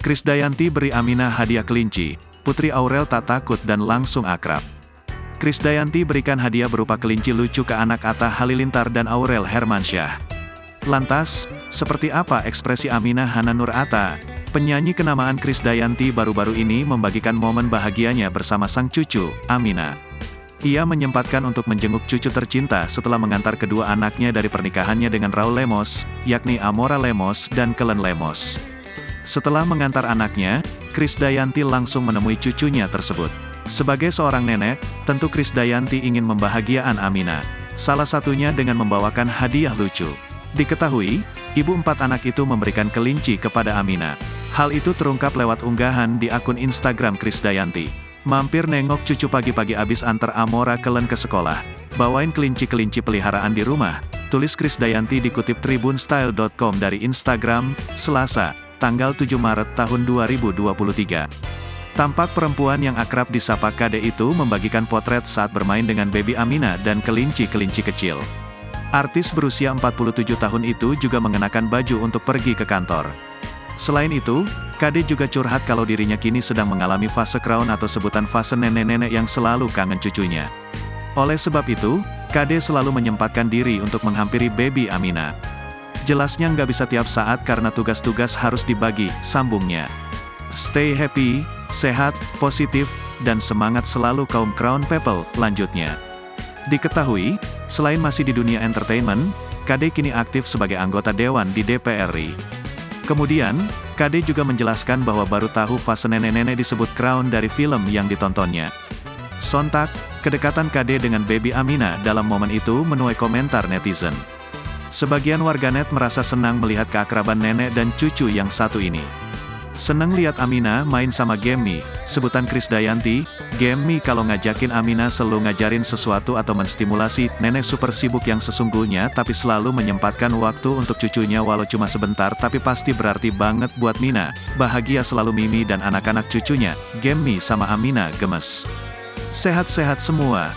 Krisdayanti beri Aminah hadiah kelinci. Putri Aurel tak takut dan langsung akrab. Krisdayanti berikan hadiah berupa kelinci lucu ke anak Atta Halilintar dan Aurel Hermansyah. Lantas, seperti apa ekspresi Aminah Hana Nur Atta, penyanyi kenamaan Krisdayanti baru-baru ini membagikan momen bahagianya bersama sang cucu, Aminah. Ia menyempatkan untuk menjenguk cucu tercinta setelah mengantar kedua anaknya dari pernikahannya dengan Raul Lemos, yakni Amora Lemos dan Kellen Lemos. Setelah mengantar anaknya, Krisdayanti langsung menemui cucunya tersebut. Sebagai seorang nenek, tentu Krisdayanti ingin membahagiakan Aminah. Salah satunya dengan membawakan hadiah lucu. Diketahui, ibu 4 anak itu memberikan kelinci kepada Aminah. Hal itu terungkap lewat unggahan di akun Instagram Krisdayanti. Mampir nengok cucu pagi-pagi abis antar Amora Kellen ke sekolah. Bawain kelinci-kelinci peliharaan di rumah, tulis Krisdayanti dikutip tribunstyle.com dari Instagram, Selasa, tanggal 7 Maret tahun 2023. Tampak perempuan yang akrab disapa Kade itu membagikan potret saat bermain dengan baby Aminah dan kelinci-kelinci kecil. Artis berusia 47 tahun itu juga mengenakan baju untuk pergi ke kantor. Selain itu, Kade juga curhat kalau dirinya kini sedang mengalami fase crown atau sebutan fase nenek-nenek yang selalu kangen cucunya. Oleh sebab itu, Kade selalu menyempatkan diri untuk menghampiri baby Aminah. Jelasnya nggak bisa tiap saat karena tugas-tugas harus dibagi, sambungnya. Stay happy, sehat, positif, dan semangat selalu kaum Crown People, lanjutnya. Diketahui, selain masih di dunia entertainment, Kade kini aktif sebagai anggota Dewan di DPR RI. Kemudian, Kade juga menjelaskan bahwa baru tahu fase nenek-nenek disebut Crown dari film yang ditontonnya. Sontak, kedekatan Kade dengan baby Aminah dalam momen itu menuai komentar netizen. Sebagian warganet merasa senang melihat keakraban nenek dan cucu yang satu ini. Seneng lihat Aminah main sama Gemmy, sebutan Krisdayanti, Gemmy kalau ngajakin Aminah selalu ngajarin sesuatu atau menstimulasi, nenek super sibuk yang sesungguhnya tapi selalu menyempatkan waktu untuk cucunya walau cuma sebentar tapi pasti berarti banget buat Mina, bahagia selalu Mimi dan anak-anak cucunya, Gemmy sama Aminah gemes. Sehat-sehat semua.